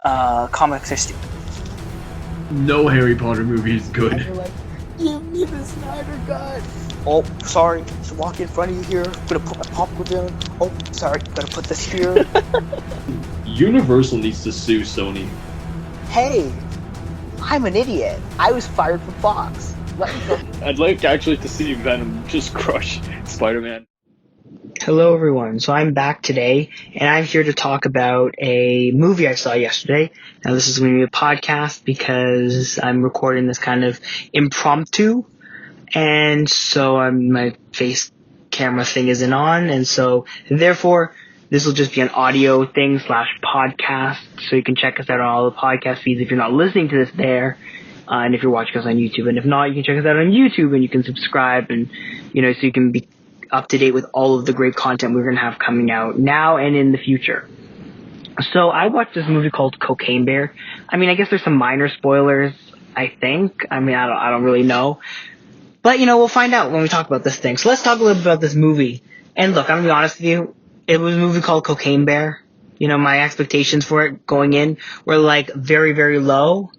comics are stupid. No Harry Potter movie is good. And you're like, give me the Snyder Cut. Oh, sorry, just walk in front of you here. Gonna put my popcorn down. Oh, sorry, gotta put this here. Universal needs to sue Sony. Hey, I'm an idiot. I was fired from Fox. Let me go. I'd like actually to see Venom just crush Spider-Man. Hello everyone, so I'm back today, and I'm here to talk about a movie I saw yesterday. Now this is going to be a podcast because I'm recording this kind of impromptu, and so my face camera thing isn't on, and so therefore this will just be an audio thing / podcast, so you can check us out on all the podcast feeds if you're not listening to this there, and if you're watching us on YouTube, and if not, you can check us out on YouTube, and you can subscribe, and so you can be up to date with all of the great content we're going to have coming out now and in the future. So I watched this movie called Cocaine Bear. I mean, I guess there's some minor spoilers, I think. I mean, I don't really know. But, we'll find out when we talk about this thing. So let's talk a little bit about this movie. And look, I'm going to be honest with you. It was a movie called Cocaine Bear. My expectations for it going in were very, very low.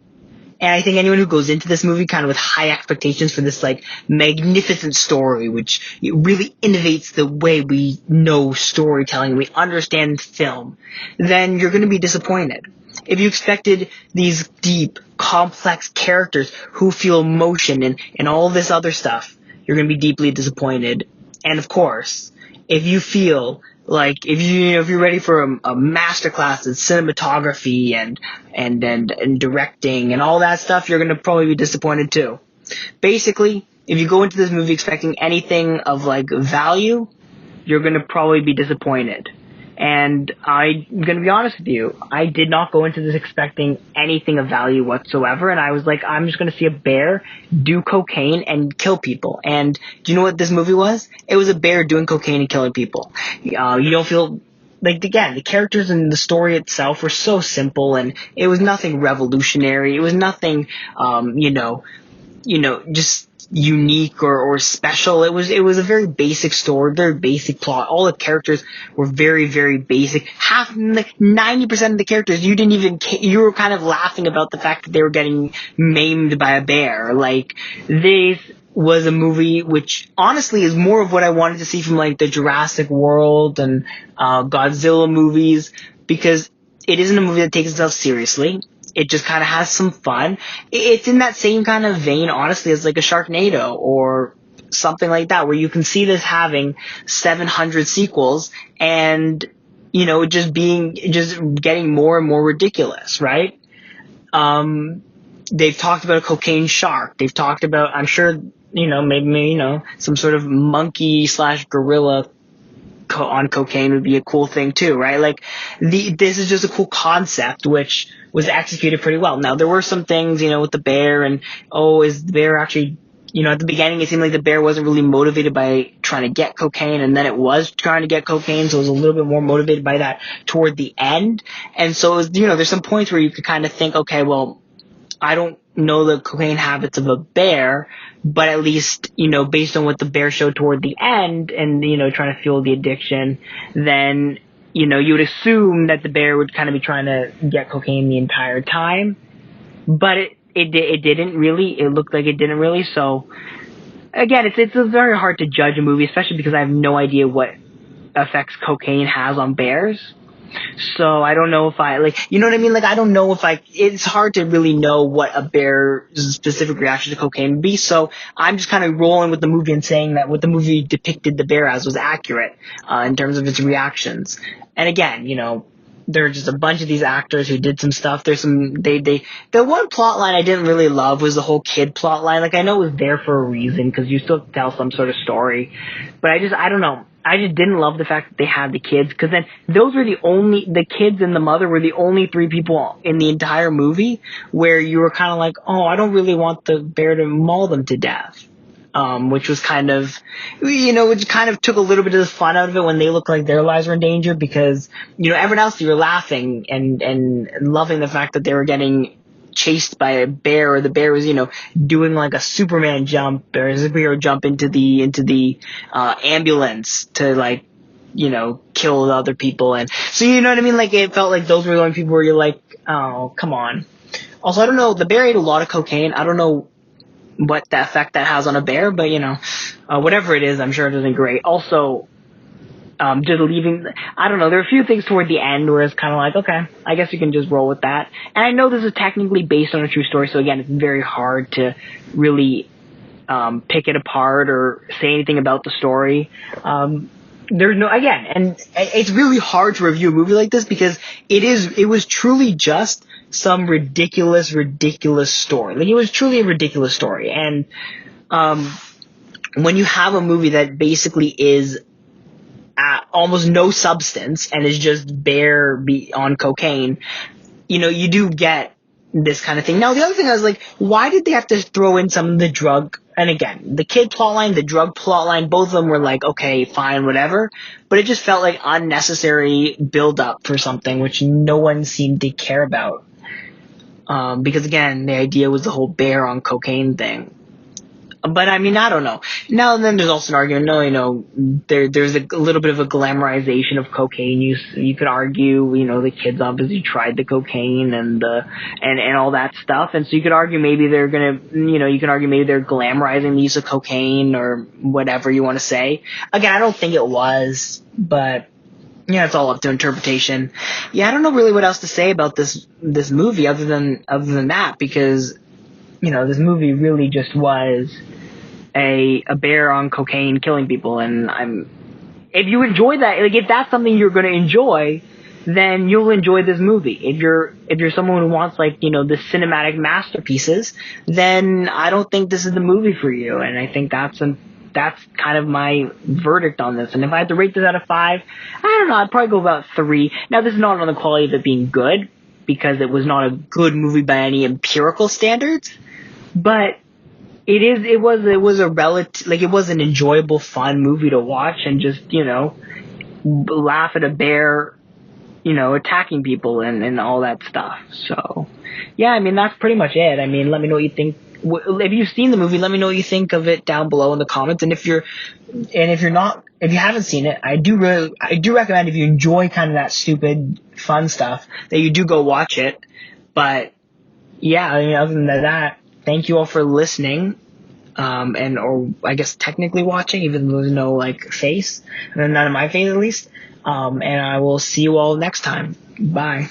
And I think anyone who goes into this movie kind of with high expectations for this magnificent story, which really innovates the way we know storytelling, we understand film, then you're going to be disappointed. If you expected these deep, complex characters who feel emotion and all this other stuff, you're going to be deeply disappointed. And of course, if you feel if you're ready for a masterclass in cinematography and directing and all that stuff, you're gonna probably be disappointed too. Basically, if you go into this movie expecting anything of value, you're gonna probably be disappointed. And I'm gonna be honest with you, I did not go into this expecting anything of value whatsoever, and I was like, I'm just gonna see a bear do cocaine and kill people. And do you know what this movie was? It was a bear doing cocaine and killing people. You don't feel again, the characters and the story itself were so simple, and it was nothing revolutionary. It was nothing, just unique or special. It was a very basic story, very basic plot. All the characters were very, very basic. 90% of the characters you didn't even you were kind of laughing about the fact that they were getting maimed by a bear. This was a movie which honestly is more of what I wanted to see from the Jurassic World and Godzilla movies, because it isn't a movie that takes itself seriously. It just kind of has some fun. It's in that same kind of vein, honestly, as a Sharknado or something like that, where you can see this having 700 sequels and, just getting more and more ridiculous, right? They've talked about a cocaine shark. They've talked about, I'm sure, maybe some sort of monkey / gorilla on cocaine would be a cool thing too, right? This is just a cool concept which was executed pretty well. Now there were some things, with the bear and is the bear actually, at the beginning it seemed like the bear wasn't really motivated by trying to get cocaine, and then it was trying to get cocaine, so it was a little bit more motivated by that toward the end. And so it was, there's some points where you could kind of think, okay, well, I don't know the cocaine habits of a bear, but at least, based on what the bear showed toward the end and, trying to fuel the addiction, then, you would assume that the bear would kind of be trying to get cocaine the entire time. But it didn't really. It looked like it didn't really. So, again, it's very hard to judge a movie, especially because I have no idea what effects cocaine has on bears. So I don't know if I you know what I mean? I don't know if it's hard to really know what a bear's specific reaction to cocaine would be. So I'm just kind of rolling with the movie and saying that what the movie depicted the bear as was accurate, in terms of its reactions. And again, there are just a bunch of these actors who did some stuff. There's the one plot line I didn't really love was the whole kid plot line. I know it was there for a reason, because you still have to tell some sort of story. But I don't know. I just didn't love the fact that they had the kids, because then those were the kids and the mother were the only three people in the entire movie where you were kind of like, oh, I don't really want the bear to maul them to death. Which was kind of, which kind of took a little bit of the fun out of it when they looked like their lives were in danger, because, everyone else, you were laughing and loving the fact that they were getting chased by a bear, or the bear was, doing a Superman jump or a superhero jump into the ambulance to kill the other people. And so, you know what I mean? Like, it felt like those were the only people where you're like, oh, come on. Also, I don't know, the bear ate a lot of cocaine. I don't know what the effect that has on a bear, but whatever it is, I'm sure it isn't great. Also, just leaving, I don't know, there are a few things toward the end where it's kind of like, okay, I guess you can just roll with that. And I know this is technically based on a true story, so again, it's very hard to really pick it apart or say anything about the story. There's no, again, and it's really hard to review a movie like this because it was truly just some ridiculous story. Like, it was truly a ridiculous story. And when you have a movie that basically is almost no substance and is just bare on cocaine, you do get this kind of thing. Now, the other thing I was like, why did they have to throw in some of the drug? And again, the kid plotline, the drug plotline, both of them were like, okay, fine, whatever. But it just felt like unnecessary build up for something which no one seemed to care about. Because again, the idea was the whole bear on cocaine thing. But I mean, I don't know. Now and then there's also an argument, there's a little bit of a glamorization of cocaine. You could argue, the kids obviously tried the cocaine and all that stuff. And so you could argue maybe they're glamorizing the use of cocaine or whatever you want to say. Again, I don't think it was, but yeah, it's all up to interpretation. Yeah, I don't know really what else to say about this movie other than that, because this movie really just was a bear on cocaine killing people. And if you enjoy that, like, if that's something you're going to enjoy, then you'll enjoy this movie. If you're someone who wants, like, the cinematic masterpieces, then I don't think this is the movie for you. And I think that's kind of my verdict on this. And if I had to rate this out of 5, I don't know, I'd probably go about 3. Now, this is not on the quality of it being good, because it was not a good movie by any empirical standards, but it was a relative, like, it was an enjoyable, fun movie to watch and just, laugh at a bear, attacking people and all that stuff. So, yeah, I mean, that's pretty much it. I mean, let me know what you think. If you've seen the movie, let me know what you think of it down below in the comments. And if you haven't seen it, I do recommend, if you enjoy kind of that stupid, fun stuff, that you do go watch it. But yeah, I mean, other than that, thank you all for listening, or I guess technically watching, even though there's no, like, face, none of my face at least. And I will see you all next time. Bye.